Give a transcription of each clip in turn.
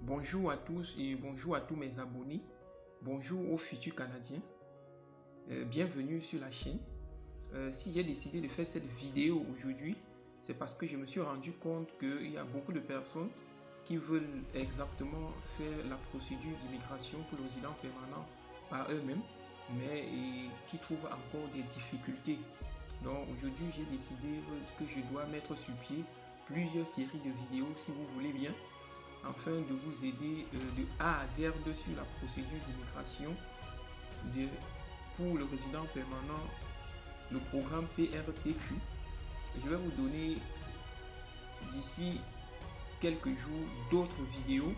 Bonjour à tous et bonjour à tous mes abonnés. Bonjour aux futurs Canadiens. Bienvenue sur la chaîne. Si j'ai décidé de faire cette vidéo aujourd'hui, c'est parce que je me suis rendu compte qu'il y a beaucoup de personnes qui veulent exactement faire la procédure d'immigration pour le résident permanent par eux-mêmes, mais qui trouvent encore des difficultés. Donc aujourd'hui, j'ai décidé que je dois mettre sur pied plusieurs séries de vidéos, si vous voulez bien, afin de vous aider de A à Z sur la procédure d'immigration pour le résident permanent, le programme PRTQ. Je vais vous donner d'ici quelques jours d'autres vidéos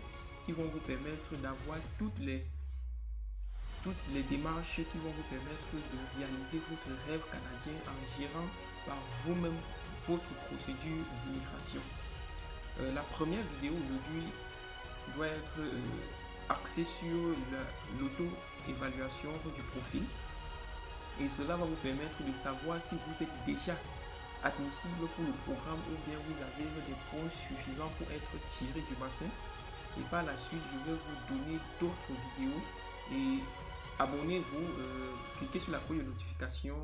qui vont vous permettre d'avoir toutes les démarches qui vont vous permettre de réaliser votre rêve canadien en gérant par vous-même votre procédure d'immigration. La première vidéo aujourd'hui doit être axée sur l'auto-évaluation du profil, et cela va vous permettre de savoir si vous êtes déjà admissible pour le programme ou bien vous avez des points suffisants pour être tiré du bassin. Et par la suite, je vais vous donner d'autres vidéos. Et abonnez-vous, cliquez sur la cloche de notification,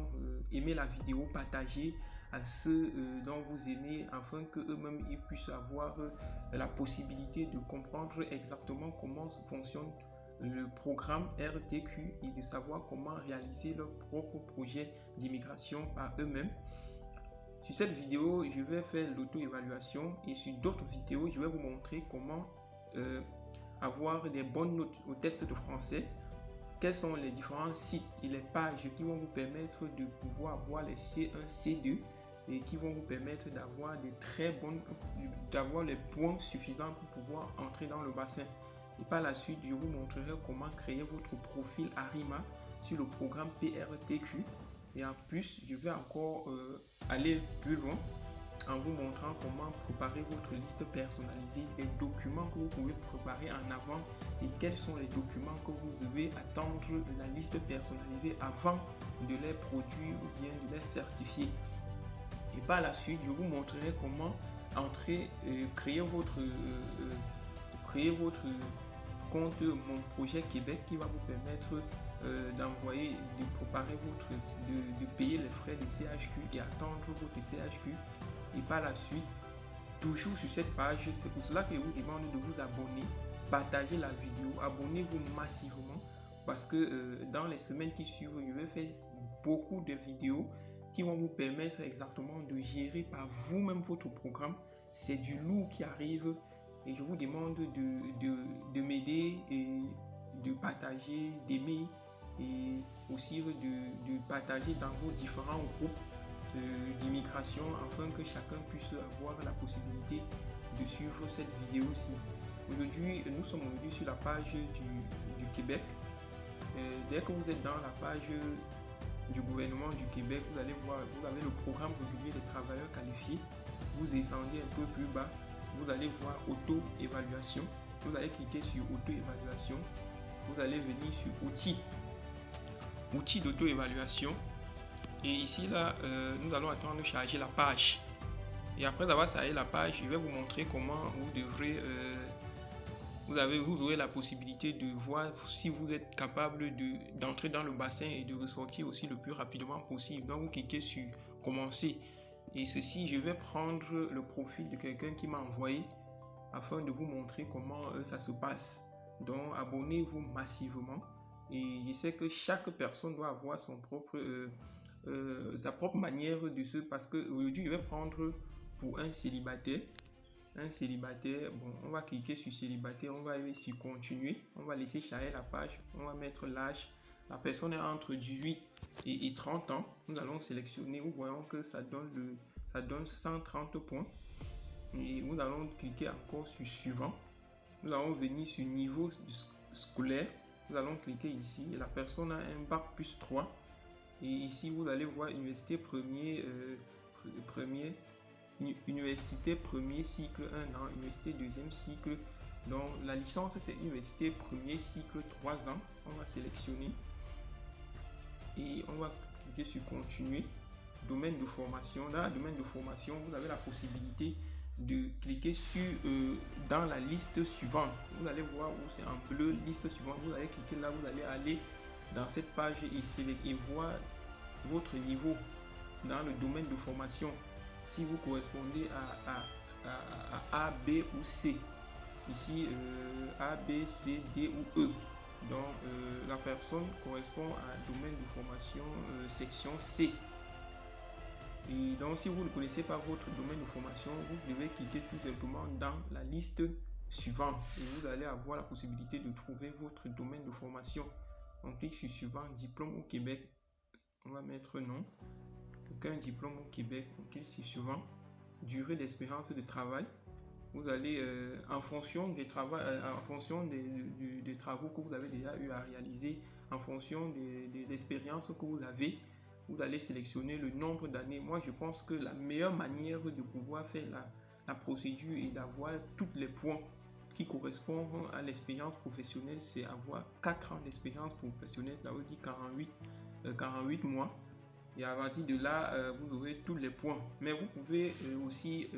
aimez la vidéo, partagez à ceux dont vous aimez, afin qu'eux-mêmes ils puissent avoir la possibilité de comprendre exactement comment fonctionne le programme RTQ et de savoir comment réaliser leur propre projet d'immigration par eux-mêmes. Sur cette vidéo, je vais faire l'auto-évaluation, et sur d'autres vidéos, je vais vous montrer comment avoir des bonnes notes au test de français. Quels sont les différents sites et les pages qui vont vous permettre de pouvoir avoir les C1, C2 et qui vont vous permettre d'avoir d'avoir les points suffisants pour pouvoir entrer dans le bassin. Et par la suite, je vous montrerai comment créer votre profil Arima sur le programme PRTQ. Et en plus, je vais encore aller plus loin en vous montrant comment préparer votre liste personnalisée des documents que vous pouvez préparer en avant et quels sont les documents que vous devez attendre la liste personnalisée avant de les produire ou bien de les certifier. Et par la suite, je vous montrerai comment créer votre compte Mon Projet Québec, qui va vous permettre d'envoyer, de préparer de payer les frais de CHQ et attendre votre CHQ. Et par la suite, toujours sur cette page, c'est pour cela que je vous demande de vous abonner, partager la vidéo, abonnez-vous massivement, parce que dans les semaines qui suivent, je vais faire beaucoup de vidéos qui vont vous permettre exactement de gérer par vous-même votre programme. C'est du lourd qui arrive, et je vous demande de m'aider et de partager, d'aimer, et aussi de partager dans vos différents groupes d'immigration, afin que chacun puisse avoir la possibilité de suivre cette vidéo-ci. Aujourd'hui, nous sommes aujourd'hui sur la page du Québec. Dès que vous êtes dans la page du gouvernement du Québec, vous allez voir, vous avez le programme régulier des travailleurs qualifiés. Vous descendez un peu plus bas, vous allez voir auto-évaluation. Vous allez cliquer sur auto-évaluation. Vous allez venir sur outils d'auto-évaluation. Et ici, là, nous allons attendre de charger la page. Et après avoir chargé la page, je vais vous montrer comment vous devrez... vous aurez la possibilité de voir si vous êtes capable d'entrer dans le bassin et de ressortir aussi le plus rapidement possible. Donc, vous cliquez sur commencer. Et ceci, je vais prendre le profil de quelqu'un qui m'a envoyé afin de vous montrer comment ça se passe. Donc, abonnez-vous massivement. Et je sais que chaque personne doit avoir sa propre manière de se... Parce que aujourd'hui, je vais prendre pour un célibataire. Bon, on va cliquer sur célibataire, on va aller sur continuer, on va laisser charger la page, on va mettre l'âge. La personne est entre 18 et 30 ans. Nous allons sélectionner, nous voyons que ça donne 130 points. Et nous allons cliquer encore sur suivant. Nous allons venir sur niveau scolaire. Nous allons cliquer ici. Et la personne a un bac plus 3. Et ici, vous allez voir université université premier cycle 1 an, université deuxième cycle. Donc la licence, c'est université premier cycle 3 ans. On va sélectionner et on va cliquer sur continuer. Domaine de formation. Dans le domaine de formation, vous avez la possibilité de cliquer sur dans la liste suivante. Vous allez voir où c'est en bleu, liste suivante. Vous allez cliquer là, vous allez aller dans cette page et voir votre niveau dans le domaine de formation. Si vous correspondez à A, B ou C. Ici, A, B, C, D ou E. Donc, la personne correspond à un domaine de formation section C. Et donc, si vous ne connaissez pas votre domaine de formation, vous devez cliquer tout simplement dans la liste suivante et vous allez avoir la possibilité de trouver votre domaine de formation. On clique sur suivant, diplôme au Québec. On va mettre non. Aucun diplôme au Québec. On clique sur suivant. Durée d'expérience de travail. Vous allez, en fonction des travaux que vous avez déjà eu à réaliser, en fonction des expériences que vous avez, vous allez sélectionner le nombre d'années. Moi, je pense que la meilleure manière de pouvoir faire la procédure et d'avoir tous les points qui correspondent à l'expérience professionnelle, c'est avoir 4 ans d'expérience professionnelle, ça veut dire 48 mois. Et à partir de là, vous aurez tous les points. Mais vous pouvez aussi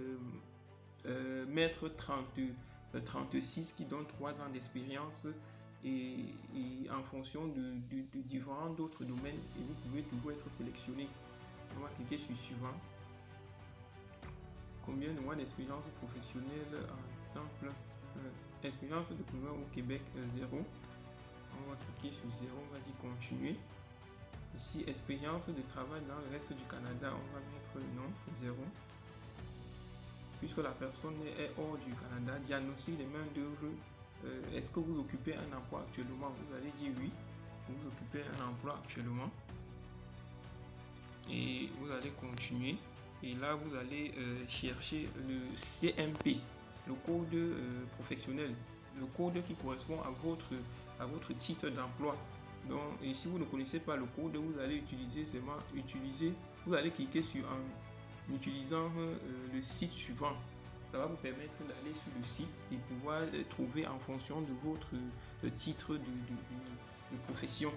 mettre 36 qui donne 3 ans d'expérience et en fonction de différents d'autres domaines et vous pouvez toujours être sélectionné. On va cliquer sur suivant. Combien de mois d'expérience professionnelle en temps plein? Expérience de couvert au Québec 0. On va cliquer sur 0, on va dire continuer. Ici, expérience de travail dans le reste du Canada, on va mettre non, 0. Puisque la personne est hors du Canada, diagnostic des mains d'œuvre. Est-ce que vous occupez un emploi actuellement? Vous allez dire oui, vous occupez un emploi actuellement. Et vous allez continuer. Et là, vous allez chercher le CMP, le code professionnel, le code qui correspond à votre titre d'emploi. Donc, et si vous ne connaissez pas le code, vous allez utiliser vous allez cliquer sur en utilisant le site suivant. Ça va vous permettre d'aller sur le site et pouvoir trouver en fonction de votre titre de profession.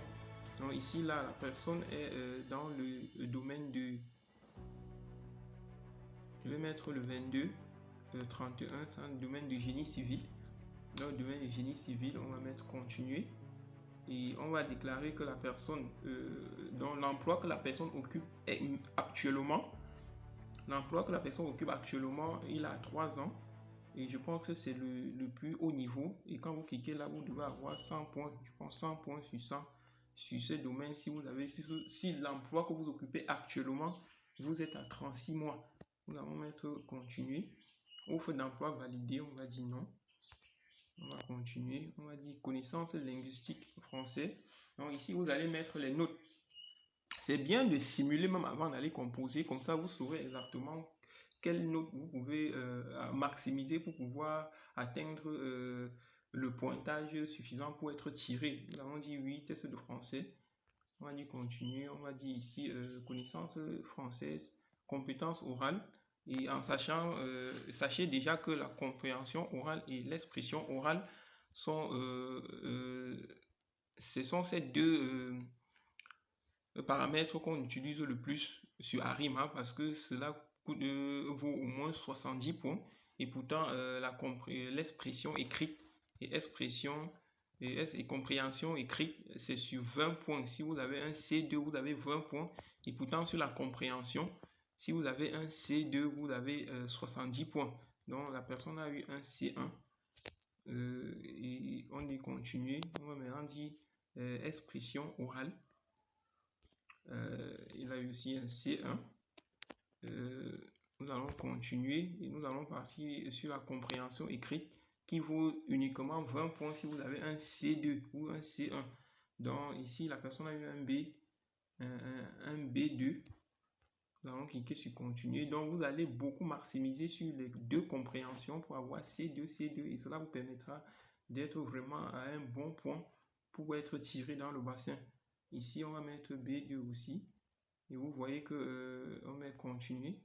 Donc ici, là, la personne est dans le domaine de... Je vais mettre le 22, 31, c'est un domaine de génie civil. Dans le domaine de génie civil, on va mettre continuer. Et on va déclarer que la personne, dans l'emploi que la personne occupe actuellement, il a 3 ans. Et je pense que c'est le plus haut niveau. Et quand vous cliquez là, vous devez avoir 100 points. Je pense 100 points sur 100 sur ce domaine. Si l'emploi que vous occupez actuellement, vous êtes à 36 mois. Nous allons mettre continuer. Offre d'emploi validée, on va dire non. On va continuer. On va dire connaissance linguistique français. Donc ici, vous allez mettre les notes. C'est bien de simuler même avant d'aller composer. Comme ça, vous saurez exactement quelle note vous pouvez maximiser pour pouvoir atteindre le pointage suffisant pour être tiré. Nous avons dit oui, test de français. On va dire continuer. On va dire ici connaissance française, compétences orales. Et en sachant, sachez déjà que la compréhension orale et l'expression orale sont, ce sont ces deux paramètres qu'on utilise le plus sur Arima parce que cela vaut au moins 70 points et pourtant l'expression écrite et compréhension écrite c'est sur 20 points. Si vous avez un C2 vous avez 20 points et pourtant sur la compréhension si vous avez un C2 vous avez 70 points. Donc la personne a eu un C1 et on dit continuer. On va maintenant dire expression orale. Il a eu aussi un C1. Nous allons continuer et nous allons partir sur la compréhension écrite qui vaut uniquement 20 points si vous avez un C2 ou un C1. Donc ici, la personne a eu un B2. Nous allons cliquer sur continuer. Donc vous allez beaucoup maximiser sur les deux compréhensions pour avoir C2, C2 et cela vous permettra d'être vraiment à un bon point pour être tiré dans le bassin. Ici, on va mettre B2 aussi. Et vous voyez que on met continuer.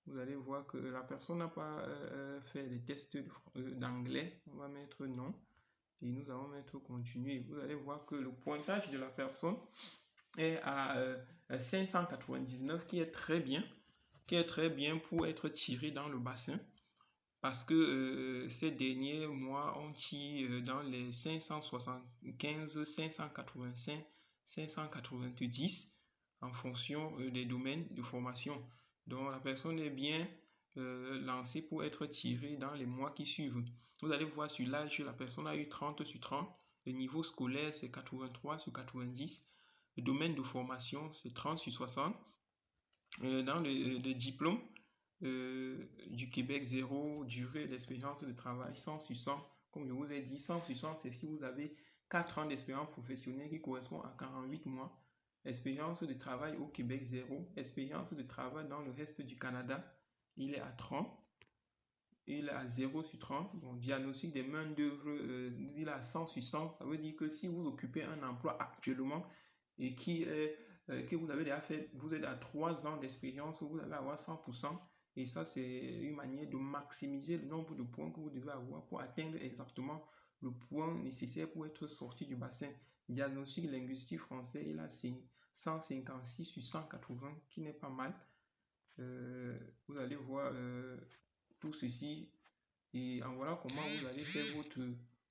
Vous allez voir que la personne n'a pas fait des tests d'anglais. On va mettre non. Et nous allons mettre continuer. Vous allez voir que le pointage de la personne est à 599, qui est très bien pour être tiré dans le bassin. parce que ces derniers mois, on tire dans les 575, 585, 590 en fonction des domaines de formation. Donc la personne est bien lancée pour être tirée dans les mois qui suivent. Vous allez voir sur l'âge, la personne a eu 30 sur 30. Le niveau scolaire, c'est 83 sur 90. Le domaine de formation, c'est 30 sur 60. Dans le diplôme, du Québec 0, durée d'expérience de travail 100 sur 100. Comme je vous ai dit, 100 sur 100, c'est si vous avez 4 ans d'expérience professionnelle qui correspond à 48 mois. Expérience de travail au Québec 0. Expérience de travail dans le reste du Canada, il est à 30. Il est à 0 sur 30. Bon, diagnostic des mains d'œuvre, il est à 100 sur 100. Ça veut dire que si vous occupez un emploi actuellement et que vous avez déjà fait, vous êtes à 3 ans d'expérience, vous allez avoir 100%. Et ça, c'est une manière de maximiser le nombre de points que vous devez avoir pour atteindre exactement le point nécessaire pour être sorti du bassin. Diagnostic linguistique français, il a 156 sur 180, qui n'est pas mal. Vous allez voir tout ceci et en voilà comment vous allez faire votre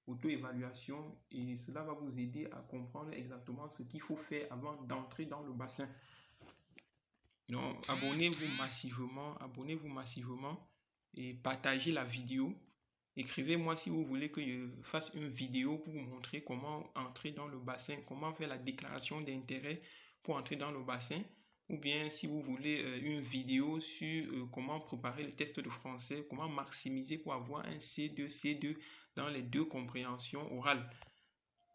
auto-évaluation et cela va vous aider à comprendre exactement ce qu'il faut faire avant d'entrer dans le bassin. Donc, abonnez-vous massivement et partagez la vidéo. Écrivez-moi si vous voulez que je fasse une vidéo pour vous montrer comment entrer dans le bassin, comment faire la déclaration d'intérêt pour entrer dans le bassin. Ou bien si vous voulez une vidéo sur comment préparer le test de français, comment maximiser pour avoir un C2, C2 dans les 2 compréhensions orales.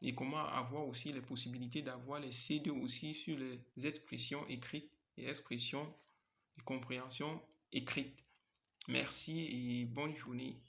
Et comment avoir aussi les possibilités d'avoir les C2 aussi sur les expressions écrites et expressions et compréhension écrite. Merci et bonne journée.